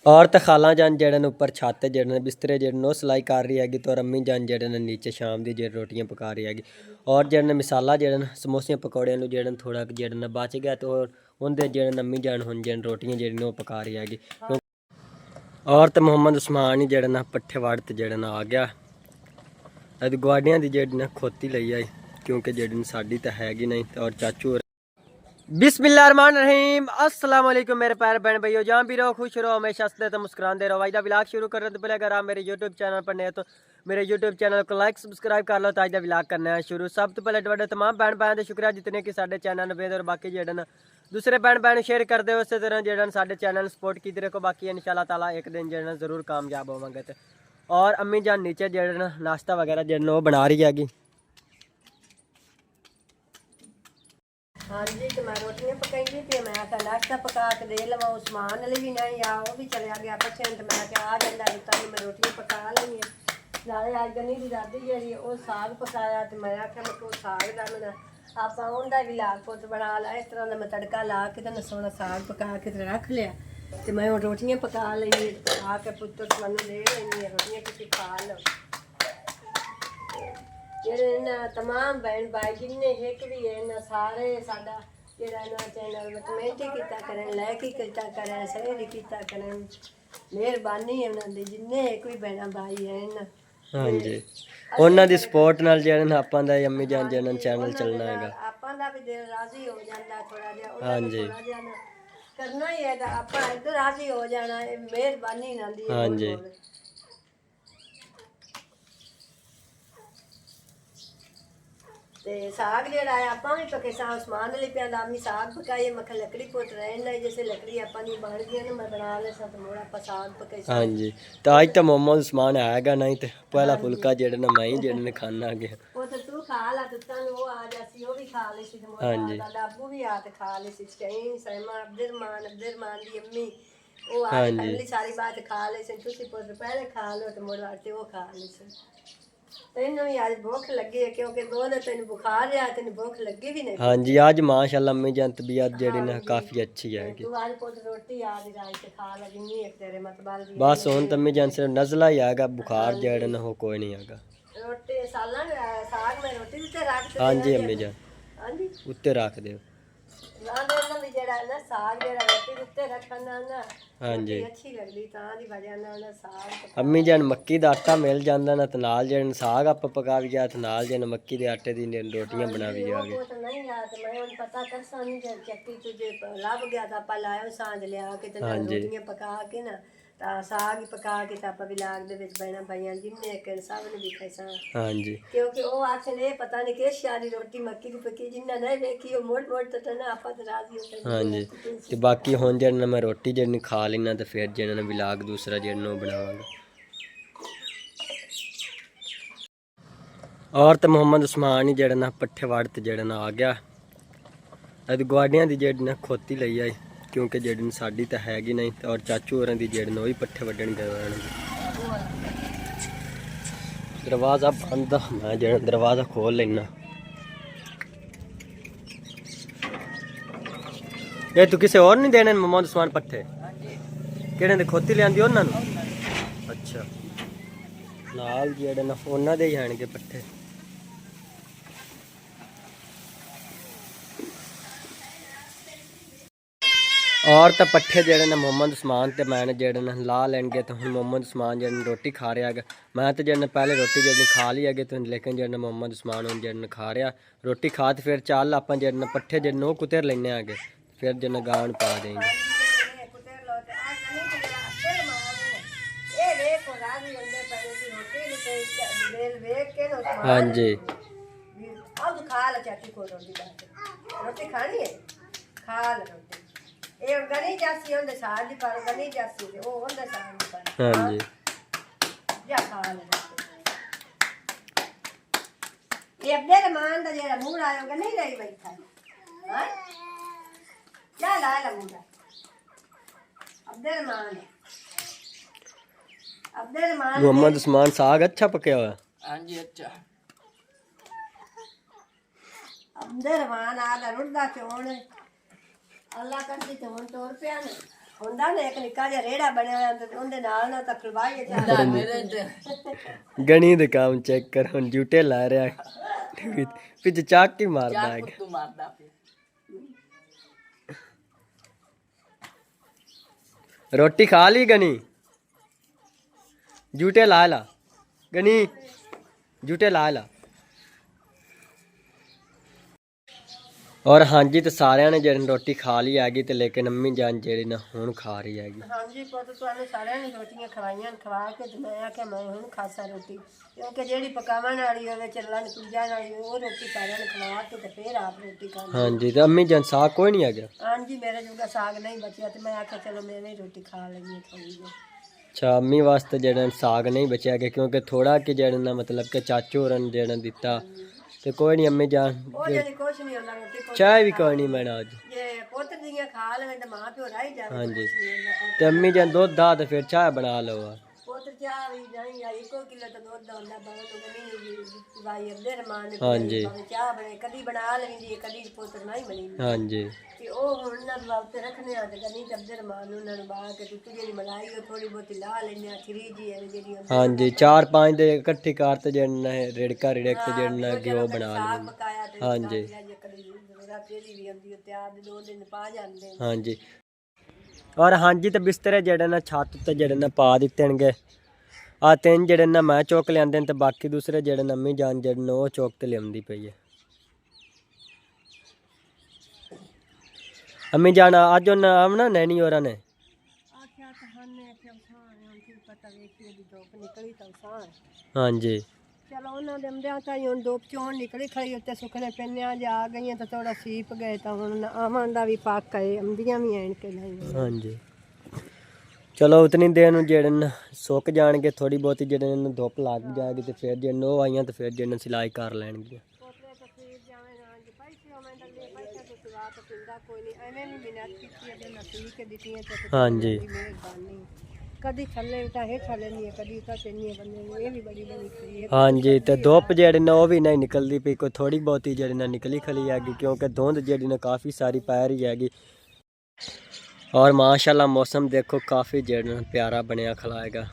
औरत खाला जान जड़न ऊपर छत जड़न बिस्तरे जड़न सिलाई कर रही हैगी तो अम्मी जान जड़न नीचे शाम की जड़ रोटियां पका रही हैगी। और जड़न मिसाला जड़न समोसे पकौड़े जड़न थोड़ा जड़न बच गया तो उनके जड़न अम्मी जान हुन जड़न रोटियां जड़न पका रही हैगी। औरत मोहम्मद उस्मान ही जड़न पट्ठे वाड़ जड़न आ गया गुआढ़ियां की जड़न खोती लई आई क्योंकि जड़न साड़ी तो हैगी नहीं। और चाचू बिस्मिल्लाहिर्रहमानिर्रहीम अस्सलाम वालेकुम मेरे प्यारे बहन भाइयों, जहाँ भी रहो खुश रहो, हमेशा हंसते तो मुस्कुराते रहो। वाइदा व्लॉग शुरू करने से पहले अगर आप मेरे यूट्यूब चैनल पर नए तो मेरे यूट्यूब चैनल को लाइक सब्सक्राइब कर लो तो आज व्लॉग करना है शुरू। सब तो पहले बड़े तमाम भैन भैन का शुक्रिया जितने कि साढ़े चैनल बेद और बाकी जड़न दूसरे भैन भैन शेयर करते हो उस तरह जड़न साढ़े चैनल सपोर्ट की रखो। बाकी इंशाल्लाह ताला एक दिन जड़न जरूर कामयाब होवांगे। और अम्मी जान नीचे जड़न नाश्ता वगैरह जड़न वो बना रही हैगी। हाँ जी, तो मैं रोटियां पकाई थी। मैं आखा नाश्ता पका के दे लवा। उस्मान अली भी नहीं आ, वो भी चलिया गया पछे। तो मैं क्या आ जाता रुता मैं रोटियां पका ली है। नाले अज गनी की दादी जी वो साग पकाया। तो मैं आख्या मैं को साग का मैं आप भी लाग पुत बना ला। इस तरह का मैं तड़का ला के तो सोना साग पका के रख लिया। तो मैं हूँ रोटियां पका ली पका के पुत्र मैं दे लेनी है। रोटियां तुम खा लो जेडे तमाम बहन भाई जिन्ने एक भी है सारे साडा चैनल में कमेंट किया करें, लाइक किया करें, शेयर किया करें। मेहरबानी है उन्होंने जिन्ने एक भी बहन भाई है ना। हाँ जी, उन्होंने दी सपोर्ट नाल जड़न आपां दा अम्मी जान जड़न चैनल चलना हैगा। आपां दा भी दिल राजी हो जाता थोड़ा जिहा। हाँ जी करना ही है तो आपां इधर राजी हो जाना। मेहरबानी ना दी हाँ जी ते साग जेड़ा है आपां भी पके सा उस्मान अली पिया दामी साग पकाई मख लकड़ी पोत रहे ना जैसे लकड़ी आपां दी बन गई ना मैं बना ले सा तो मोड़ा आपां साग पके सा। हाँ जी, तो आज तो मोमोज उस्मान आएगा नहीं तो पहला फुलका जड़न मैं ही जड़न खाना गया। वो तो तू खा ला तो तन वो आ जासी वो भी खा ले सी तो मोड़ा हाँ जी दादा अब्बू भी आ ते खा ले सी कहीं सैमा अब्दुलरमान दी अम्मी वो आ हाँ जी फैमिली सारी बात खा ले सी। तुसी पुत्र पहले खा लो तो मोड़ा ते वो खा ले सी। तेन भी आज भूख लगी है क्योंकि दो दिन तेन बुखार रहा तेन भूख लगी भी नहीं। हाँ जी, आज माशाल्लाह अम्मी जान तबीयत जड़ी ना काफ़ी अच्छी है। तू आज पुत्र रोटी आज रात से खा लगी एक तेरे मतबल दी बस हुन तो अम्मी जान सिर्फ नज़ला ही आएगा, बुखार जड़न हो कोई नहीं आएगा। रोटी सालन साग में रोटी भी रख दे। हाँ जी अम्मी जान हाँ जी उत्ते रख दो। ना देना भी जेड़ा ना साग जेड़ा रोटी उत्ते रखना ना हाँ जी अच्छी लगदी तां दी वजह नाल साग अम्मी जान मक्की दा आटा मिल जांदा ना ते नाल जड़न साग आप पका भी गया ते नाल जन मक्की दे आटे दी रोटियां बना भी गया। वो तो नहीं याद मैं उन पता कर सानी चक्की तुझे लब गया था पा लायो सांझ लिया के ते रोटियां पका के ना ता साग ही पका के ता भी लाग दे विच बहना भाईयां जिन्ने के सब ने भी खाई सा। हाँ जी क्योंकि वो आखन ये पता नहीं किस शादी रोटी मक्की की पकी जिन्ना नहीं देखी वो मोट मोट तो ना आपा तो राजी हो। हाँ जी तो बाकी हुन जड़न मैं रोटी जड़न खा लेना तो फिर जड़न व्लॉग दूसरा जड़न वो बनावांगा। और तो मोहम्मद उस्मान ही जड़न पट्ठे वाड़ जड़न आ गया गुआढ़ियां की जड़न खोती लई आई क्योंकि जड़न साड़ी तो हैगी नहीं। और चाचू होरां दी जड़न वही पट्ठे वड्डन गए। दरवाज़ा बंद मैं जड़न दरवाज़ा खोल लेना। ये तू किसी और नहीं देने मोहम्मद उस्मान पट्ठे किहड़े दे खोती लियांदी उन्होंने। अच्छा नाल जड़न उन्होंने दे ही आएंगे पट्ठे। और तो पट्ठे जड़े ने मोहम्मद उस्मान ते मैंने जड़न ला लेंगे तो हम मोहम्मद उस्मान जड़न रोटी खा रहा है। मैं तो जड़न पहले रोटी जड़न खा ली है तो लेकिन जड़न मोहम्मद उस्मान हूँ जड़न खा रहा रोटी खा तो फिर चल आप जड़न पट्ठे जड़न वो कुतर लेने आगे फिर जड़न गान पा देंगे। हाँ जी खा ला चाची को रोटी खानी है खा ला रोटी ये गनी जासी होंदे साग दी पर गनी जासी ते ओ होंदे साग दी पर। हाँ जी जा खा ले ये अब्दुलरमान दा जेड़ा मूड आयो गनी रही बैठा हां जा ला ला मूड अब्दुलरमान मोहम्मद उस्मान साग अच्छा पकया हुआ। हां जी अच्छा अब्दुलरमान आ दा रुड़दा क्यों अल्लाह कर दी तो हुन तोर पे ना ਹੁੰਦਾ ਨਾ ਇੱਕ ਨਿੱਕਾ ਜਿਹਾ ਰੇੜਾ ਬਣਿਆ ਹੋਇਆ ਤੇ ਉਹਦੇ ਨਾਲ ਨਾ ਤਾਂ ਖਲਵਾਈਏ ਚਾਹ ਗਣੀ ਦੇ ਕੰਮ ਚੈੱਕ ਕਰ ਹੁਣ ਜੂਟੇ ਲਾ ਰਿਹਾ ਪਿੱਛੇ ਚੱਕ ਹੀ ਮਾਰਦਾ ਹੈ रोटी खा ली गनी जूटे ला ला गनी जूटे ला ला और हाँ जी तो सारिया ने जेन रोटी खा ली हैगी तो लेकिन अम्मी जान जेड़ी ना हुण खा रही हैगी। हाँ जी पुत तुहानू सारिया ने रोटियां खवाइयां खवा के ते मैं आख्या मैं हुण खासा रोटी क्योंकि जेड़ी पकावन वाली होवे चलन पूजा वाली वो रोटी सारिया ने खवा के ते फिर आप रोटी खानी। हाँ जी तो अम्मी जान साग कोई नहीं आ गया? हाँ जी मेरे जोगा साग नहीं बचिया तो मैं आख्या चलो मैं भी रोटी खा लेंगी थोड़ी जी। अच्छा अम्मी वास्ते जेड़ा साग नहीं बचा गया क्योंकि थोड़ा कि जेड़ा ना मतलब कि चाचू होरन जेड़ा दिता तो कोई नहीं अम्मी जान ओ जेड़ी कुछ नहीं होला रोटी चाय भी कोई नहीं मैंने आज जे पुत्र दियां खा लेवे ते मां प्यो रह जावे। हाँ जी तो अम्मी जान दूध दा तो फिर चाय बना लो पुत्र चाह भी नहीं आई 1 किलो तो दूध ਹੁੰਦਾ ਬਾਹਰ ਨੂੰ ਨਹੀਂ ਵਾਈ ਅੱਧੇ ਰਮਾਨ ਨੇ हाँ जी ਚਾਹ ਬਣੇ ਕਦੀ ਬਣਾ ਲੈਂਦੀ ਕਦੀ ਪੁੱਤਰ ਨਹੀਂ ਬਣੀ हाँ जी ਤੇ ਉਹ ਹੁਣ ਨਾ ਵਾਸਤੇ ਰੱਖਨੇ ਆ ਤੇ ਕਦੀ ਅੱਧੇ ਰਮਾਨ ਨੂੰ ਉਹਨਾਂ ਨੂੰ ਬਾਹਰ ਕੇ ਟੁੱਟੀ ਜਿਹੜੀ ਮਲਾਈ ਉਹ ਥੋੜੀ ਬਹੁਤੀ ਲਾ ਲੈਂਦੇ ਆ ਖਰੀ ਜੀ ਐ ਜਿਹੜੀ हाँ जी 4-5 दे इकट्ठी कार ते जेड़ा है रेड़का रिड़क ते जेड़ा है वो बना लो। ਪਕਾਇਆ ਤੇ हाँ जी ਕਦੀ ਜ਼ਰੂਰਤ ਜਿਹੜੀ ਵੀ ਹੁੰਦੀ ਉਹ ਤਿਆਰ ਦੇ 2 ਦਿਨ ਪਾ ਜਾਂਦੇ। हाँ जी और हाँ जी तो बिस्तरे जेड़े ना छत ते जेड़े ना पा दिते नगे आ 3 जेड़े ना मैं चौक लियांदे ते बाकी दूसरे जेड़े ना अम्मी जान जेड़े ना वो चौक ते लियांदी पई है। अम्मी जान अज उन आमना नैनी होरा ने आख्या तो हने के उसान उनकी पता वेखी दी धूप निकली तो उसान। हाँ जी चलो उन्होंने ਦੇ ਅੰਦਿਆਂ ਤਾਂ ਹੁਣ ਧੁੱਪ ਚੋਂ ਨਿਕਲੀ ਖੜੀ ਉੱਤੇ ਸੁੱਕਣੇ ਪੈਨਿਆਂ ਜਾ ਆ ਗਈਆਂ ਤਾਂ ਥੋੜਾ ਸੀਪ ਗਏ ਤਾਂ ਹੁਣ ਆਵਾਂ ਦਾ ਵੀ ਪੱਕ ਆਏ ਅੰਦੀਆਂ ਵੀ ਐਣ ਕੇ ਨਹੀਂ। हाँ जी चलो उतनी देर ਨੂੰ ਜਿਹੜੇ ਨਾ ਸੁੱਕ ਜਾਣਗੇ ਥੋੜੀ ਬਹੁਤੀ ਜਿਹੜੇ ਨੂੰ ਧੁੱਪ ਲੱਗ ਜਾਏਗੀ ਤੇ ਫਿਰ ਜੇ ਨੋ ਆਈਆਂ ਤੇ ਫਿਰ ਜਿਹੜੇ ਸਿਲਾਈ ਕਰ ਲੈਣਗੇ। ਪੋਤਰੇ ਤਸਵੀਰ ਜਾਵੇਂ ਨਾ ਜੀ ਪੈਸੇ ਉਹ ਮੈਂ ਦੱਲੇ ਪੈਸੇ ਤੋਂ ਸਿਵਾ ਤਾਂ ਪਿੰਦਾ ਕੋਈ ਨਹੀਂ ਐਵੇਂ ਨਹੀਂ ਮਿਹਨਤ ਕੀਤੀ ਇਹਦੇ ਨਸੀਬ ਕੇ ਦਿੱਤੀਆਂ ਤੇ हाँ जी ਮਿਹਰਬਾਨੀ ਕਦੀ ਥੱਲੇ ਤਾਂ ਹੇਠ ਥੱਲੇ ਨਹੀਂ ਕਦੀ ਤਾਂ ਤੈਨੂੰ ਬੰਦੇ ਨੂੰ ਇਹ ਵੀ ਬੜੀ ਬੜੀ ਖਰੀ ਹੈ। हाँ जी तो धुप जेड़ी ना वो भी नहीं निकलती पई कोई थोड़ी बहुती जेड़ी ना निकली खली हैगी क्योंकि धुंध जेड़ी ना काफ़ी सारी पै रही हैगी और माशाल्लाह मौसम देखो काफ़ी जेड़ा ना प्यारा बनया खलाएगा।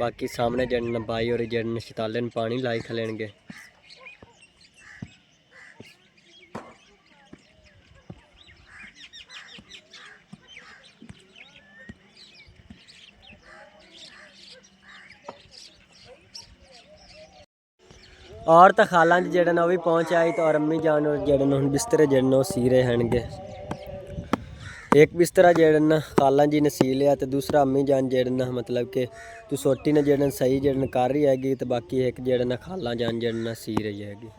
बाकी सामने जेड़े ना बाई और जेड़े ना शताले ने पानी लाई खलेंगे। और तो खाला जेड़ा ना वो भी पहुँच आई तो और अम्मी जान और जेड़े ना बिस्तरे जेड़े ना सी रहे हैंगे। एक बिस्तरा जेड़ा ना खाला जी ने सी लिया तो दूसरा अम्मी जान जेड़ा ना मतलब कि तू सोटी ने जेड़ा सही जेड़ा कर रही हैगी तो बाकी एक जेड़ा ना खाला जान जेड़ा ना सी रही हैगी।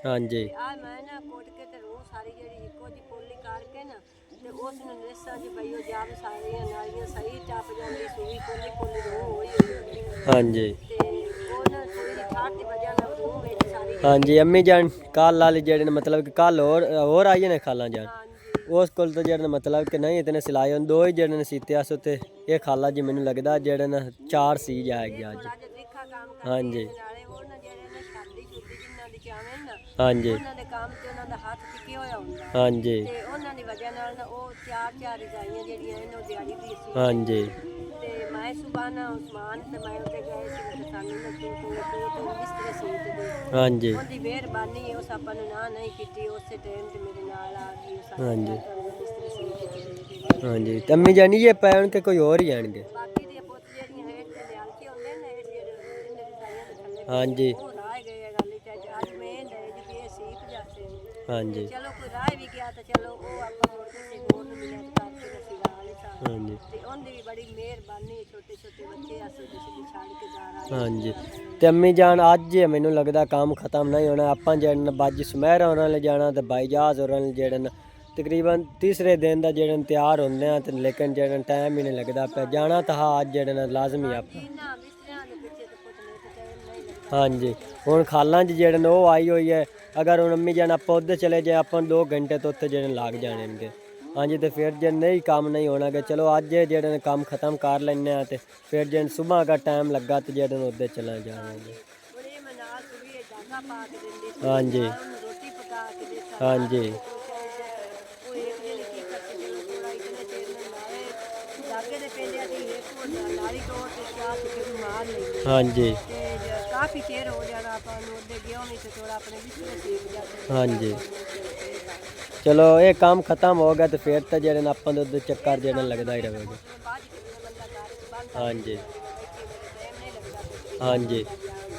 हाँ जी ਆ ਮੈਂ ਨਾ ਕੋਟ ਕੇ ਤੇ ਰੋ ਸਾਰੀ ਜਿਹੜੀ ਇੱਕੋ ਜੀ ਪੋਲੀ ਕਰਕੇ ਨਾ ਤੇ ਉਸ ਨੂੰ ਨੇਸਾ ਜੀ ਬਈਓ ਜਾਬ ਸਾਰੀਆਂ ਨਾਲੀਆਂ ਸਹੀ ਟੱਪ ਜਾਂਦੀ ਸੂਈ ਪੋਲੀ ਪੋਲੀ ਰੋ ਹੋਈ हाँ जी ਤੇ ਉਹ ਨਾ ਥੋੜੀ ਜਿਹੀ ਠਾਠ ਦੀ ਵਜ੍ਹਾ ਨਾਲ ਰੋ ਵਿੱਚ ਸਾਰੀ हाँ जी अम्मी जान कल वाली जेड़े ने मतलब कि कल और आई ने खाला जान उस कोल तो जेड़े मतलब कि नहीं इतने सिलाई हों दो ही जेड़े ने सीते अस ते ये खाला जी मैनू लगदा जेड़े ने 4 सी जाएगी अज। ਅੱਜ ਦੇਖਾ ਕੰਮ हाँ जी ਨਾਲੇ ਉਹ ਨਾ ਜਿਹੜੇ ਨੇ ਸ਼ਾਦੀ ਸ਼ੁੱਦੀ ਜਿਨ੍ਹਾਂ ਦੀ ਚਾਵੇਂ ਨਾ हाँ जी ਉਹਨਾਂ ਦੇ ਕੰਮ ਤੇ ਉਹਨਾਂ ਦਾ ਹੱਥ ਟਿਕਿਆ ਹੋਇਆ ਹੁੰਦਾ हाँ जी ਤੇ ਉਹਨਾਂ ਦੀ ਵਜ੍ਹਾ ਨਾਲ ਨਾ ਉਹ ਚਾਰ ਰਜਾਈਆਂ ਜਿਹੜੀਆਂ ਇਹਨੂੰ ਦਿਹਾੜੀ ਦੀ ਸੀ हाँ जी ਤੇ ਮੈਂ ਸੁਬਾਨਾ ਉਸਮਾਨ ਤੇ ਮੈਂ ਉੱਤੇ ਗਏ ਸੀ ਤੇ ਸਾਨੂੰ ਨਾ ਤੂੰ ਬਿਸਤਰੇ ਸੀ ਤੇ हाँ जी ਉਹਦੀ ਮਿਹਰਬਾਨੀ ਉਸ ਆਪਾਂ ਨੂੰ ਨਾ ਨਹੀਂ ਕੀਤੀ ਉਸੇ ਟਾਈਮ ਤੇ ਮੇਰੇ ਨਾਲ ਆ ਗਈ हाँ जी ਬਿਸਤਰੇ ਸੀ ਤੇ हाँ जी तो अम्मी जानी ये पैन के कोई और ही आएंगे। ਬਾਕੀ ਦੀਆਂ ਪੁੱਤ ਜਿਹੜੀਆਂ ਹੇਠ ਤੇ ਲਿਆਲ ਕੇ ਹੁੰਦੇ ਨੇ ਇਹ ਜਿਹੜੇ ਰਜਾਈਆਂ ਦੇ ਥੱਲੇ हाँ जी ਉਹ ਰਾਹ ਗਏ ਗੱਲ ਤੇ ਅੱਜ ਮੈਂ ਲੈ ਜੀ ਇਹ ਸੀਖ ਜਾਂਦੇ ਨੇ हाँ जी ਚਲੋ ਕੋਈ ਰਾਹ ਵੀ ਗਿਆ ਤਾਂ ਚਲੋ ਉਹ ਆਪਾਂ ਹੋਰ ਕਿਸੇ ਹੋਰ ਨੂੰ ਮਿਹਨਤ ਕਰਕੇ ਅਸੀਂ ਲਾ ਲੈ ਸਾਂ हाँ जी ਤੇ ਉਹਦੀ ਵੀ ਬੜੀ ਮਿਹਰਬਾਨੀ ਛੋਟੇ ਛੋਟੇ ਬੱਚੇ ਅਸੀਂ ਕਿਸੇ ਛੱਡ ਕੇ ਜਾ ਰਹੇ हाँ जी तो अम्मी जान अज मैनू लगता काम खत्म नहीं होना आपां जेड़े बाजी सुमैर होरां ले जाना तो बाईजाज होरां ले जेड़े तकरीबन तीसरे दिन का जेड़े तैयार होंदे हैं ते लेकिन जेड़े टाइम ही नहीं लगता पे जाना तो हाँ अज जेड़े लाजमी आप। ਇਹਨਾਂ ਬਿਸਤਰਿਆਂ ਦੇ ਪਿੱਛੇ ਤਾਂ ਕੁਝ ਨਹੀਂ ਤੇ ਟਾਈਮ ਨਹੀਂ ਲੱਗਦਾ हाँ जी हुण खालां च जेड़े वो आई हुई है अगर हुण अम्मी जान आपां उधर चले जाए आपां 2 घंटे तो उत्थे जेड़े लग जाने। हाँ जी तो फिर जे नहीं काम नहीं होना कि चलो अज जेड़े काम ख़त्म कर लेने तो फिर जे सुबह का टाइम लगा तो जेड़े उधर चला जाएंगे। ਬੜੇ ਮਨਾਲ ਸੁਭੀ ਦਾਗਾ ਪਾ ਕੇ ਦਿੰਦੇ ਸੀ हाँ जी ਉਹਨੂੰ ਰੋਟੀ ਪਕਾ ਕੇ ਦਿੱਤਾ हाँ जी ਚਾਹ ਲਾਗੇ ਦੇ ਪਿੰਡ ਆ ਤੇ ਇੱਕ ਨਾਲੀ ਤੋੜ ਤੇ ਚਾਹ ਤੇ ਮਾਰ ਲਈ ਹਾਂਜੀ ਤੇ ਕਾਫੀ ਚਿਰ ਹੋ ਜਾਣਾ ਆਪਾਂ ਨੂੰ ਉਹਦੇ ਗਿਆ ਨਹੀਂ ਤੇ ਥੋੜਾ ਆਪਣੇ ਬਿਸਤਰੇ ਸੇਕ ਜਾਂਦੇ ਹਾਂਜੀ ਚਲੋ ਇਹ ਕੰਮ ਖਤਮ ਹੋ ਗਿਆ ਤੇ ਫਿਰ ਤਾਂ ਜਿਹੜੇ ਨੇ ਆਪਾਂ ਨੂੰ ਚੱਕਰ ਜਿਹੜਾ ਲੱਗਦਾ ਹੀ ਰਹੇਗਾ ਬਾਅਦ ਚ ਬੰਦਾ ਘਰ ਚ ਬੰਦ ਹਾਂਜੀ ਟਾਈਮ ਨਹੀਂ ਲੱਗਦਾ ਹਾਂਜੀ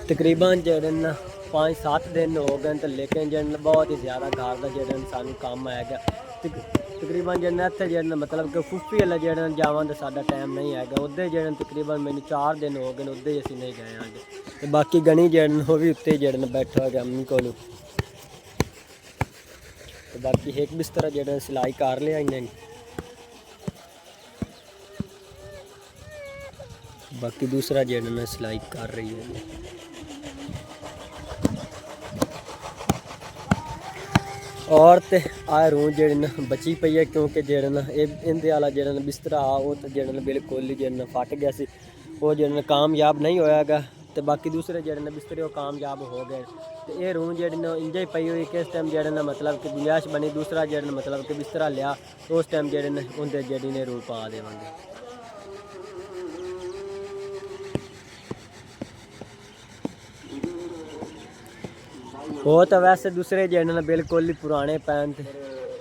ਤਕਰੀਬਨ ਜਿਹੜੇ ਨੇ 5-7 ਦਿਨ ਹੋ ਗਏ ਤੇ ਲੇਕਿਨ ਜਿਹੜੇ ਬਹੁਤ ਹੀ ਜ਼ਿਆਦਾ ਘਰ ਦਾ ਜਿਹੜਾ ਸਾਨੂੰ ਕੰਮ ਆਏਗਾ ਤਕਰੀਬਨ ਜਿਹੜੇ ਇੱਥੇ ਜਿਹੜੇ ਮਤਲਬ ਕਿ ਫੁੱਫੀ ਵਾਲਾ ਜਿਹੜਾ ਜਾਵਾਂ ਤਾਂ ਸਾਡਾ ਟਾਈਮ ਨਹੀਂ ਹੈਗਾ ਉੱਧੇ ਜਿਹੜੇ ਤਕਰੀਬਨ ਮੈਨੂੰ 4 ਦਿਨ ਹੋ ਗਏ ਉੱਧੇ ਅਸੀਂ ਨਹੀਂ ਗਏ ਆਂਗੇ ਤੇ ਬਾਕੀ ਗਣੀ ਜਿਹੜੇ ਉਹ ਵੀ ਉੱਤੇ ਜਿਹੜੇ ਬੈਠਾ ਹੈਗਾ ਅੰਮੀ ਕੋਲ ਤੇ ਬਾਕੀ ਇੱਕ ਬਿਸਤਰਾ ਜਿਹੜਾ ਸਿਲਾਈ ਕਰ ਲਿਆ ਇਹਨਾਂ ਨੇ ਬਾਕੀ दूसरा ਜਿਹੜਾ ਨਾ ਸਿਲਾਈ ਕਰ ਰਹੀ ਹੈ और तो आ रूम जेह्ड़ी बची पई है क्योंकि जेह्ड़ा इंदे वाला जेह्ड़ा बिस्तरा आ वो तो जेह्ड़ा बिल्कुल ही जेह्ड़ा फट गया सी वो जेह्ड़ा कामयाब नहीं होया गा ते बाकी दूसरे जेह्ड़े बिस्तरे वो कामयाब हो गए तो ये रूम जेह्ड़ी इंज ही पई हुई किस टाइम जेह्ड़ा मतलब कि गुंजाइश बनी दूसरा जेह्ड़ा मतलब कि बिस्तरा लिया तो उस टाइम जेह्ड़े उंदे जेह्ड़ी ने रूम पा देवांगे वो तो वैसे दूसरे जेह्ड़े बिल्कुल ही पुराने पैन थे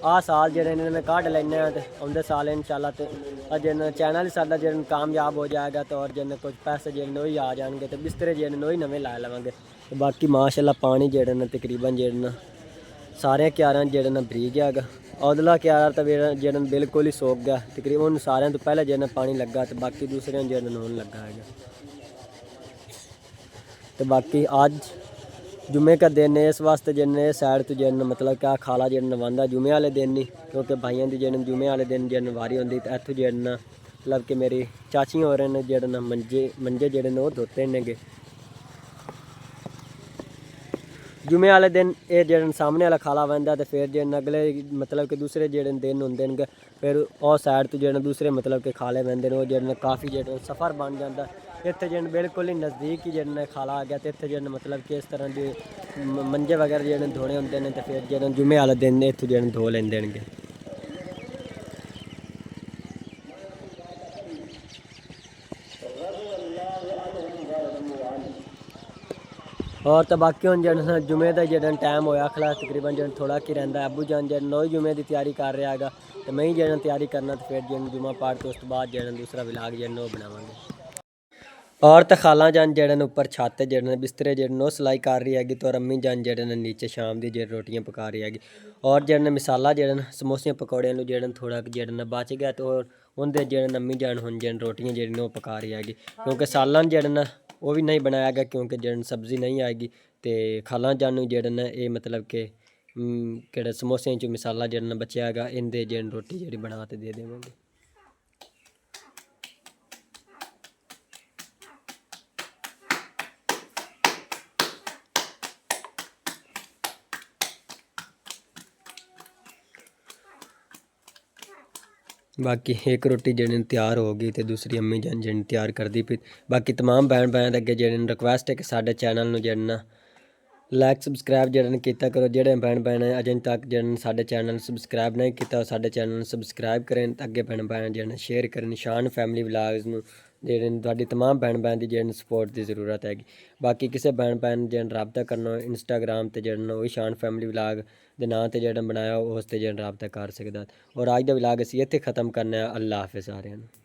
आ साल जेह्ड़े ने कढ़ लैने तो आंदे साल इंशाल्लाह तो जेह्ड़ा चैनल ही साडा जेह्ड़ा कामयाब हो जाएगा तो और जेह्ड़े कुछ पैसे जेह्ड़े वही आ जाएंगे तो बिस्तरे जेह्ड़े वही नवे ला लवांगे तो बाकी माशाल्लाह पानी जेह्ड़े तकरीबन जेह्ड़े सारे क्यारां जेह्ड़े भरी गया औदला क्यारा तो जेह्ड़ा बिल्कुल ही सोक गया तकरीबन सारे तो पहले जेह्ड़ा पानी लगा तो बाकी दूसरे जेह्ड़े हूँ लगा है तो बाकी अज जुम्मे का दिन है इस वास्ते जिन्ने साइड तो जिन मतलब क्या खाला जिन नवांदा जुम्मे वाले दिन नहीं क्योंकि भाइयों की जिन जुम्मे वाले दिन जिन वारी होंगी तो इतों जिन मतलब कि मेरी चाची हो रहे हैं जिन मंजे जेह्ड़े वो धोते ने गे जुम्मे वाले दिन ये जिन सामने वाला खाला बंदा तो फिर जिन अगले मतलब कि दूसरे जिन दिन होंगे ने फिर और साइड तो जिन दूसरे मतलब कि खाले बंदे वो जिन काफ़ी जिन सफ़र बन जाता इतने जिन बिल्कुल ही नज़दीक ही जिन खाला आ गया तो इतने जिन मतलब कि इस तरह के मंजे वगैरह जिन धोने होंगे ने तो फिर जिन जुम्मे वाले दिन इतों जिन धो लेंगे और तो बाकी हम जन जुमे का जन टाइम होया खला तकरीबन जन थोड़ा कि रहा अबू जान जन नौ जुमे की तैयारी कर रहा है तो मैं ही जन तैयारी करना तो फिर जन जुमा पाठ तो उस बाद जन दूसरा विलाग जन वो बनावांगे और तो खाला जान जड़न ऊपर छत जड़न बिस्तरे जड़न वो सिलाई कर रही हैगी तो अम्मी जान जड़न नीचे शाम की जड़ रोटियां पका रही हैगी और जड़न मिसाला जड़न समोसियां पकौड़ियां जड़न थोड़ा जड़न बच गया तो उनके जड़न अम्मी जान हुन जड़न रोटियां जड़न वो पका रही हैगी क्योंकि सालन जड़न वो भी नहीं बनाया गया क्योंकि जड़न सब्जी नहीं आएगी तो खाला जान जड़न ये मतलब कि कि समोसियां चो मिसाला जड़न बचया है इनके जड़न रोटी जी बना के दे देवांगे बाकी एक रोटी जन तैयार हो गई तो दूसरी अम्मी जन जन तैयार कर दी पी बाकी तमाम भैन भैन अगे जन रिक्वेस्ट है कि साडे चैनल में जन लाइक सबसक्राइब जन किया करो जेडे भैन भैन अजें तक जन साडे चैनल सबसक्राइब नहीं किया साडे चैनल सबसक्राइब करें अगे भैन भैन जन शेयर करें निशान फैमिली व्लॉग्स में जेडी तमाम भैन भैन की जन सपोर्ट की जरूरत हैगी बाकी किसी भैन भैन जन रबता करना इंस्टाग्राम तो जन वही शान फैमिली व्लॉग के नाम से जन बनाया उस जन रबता कर सकता और अज का व्लॉग असी इत्थे खत्म करना अल्लाह हाफिज़ सारिआं नूं।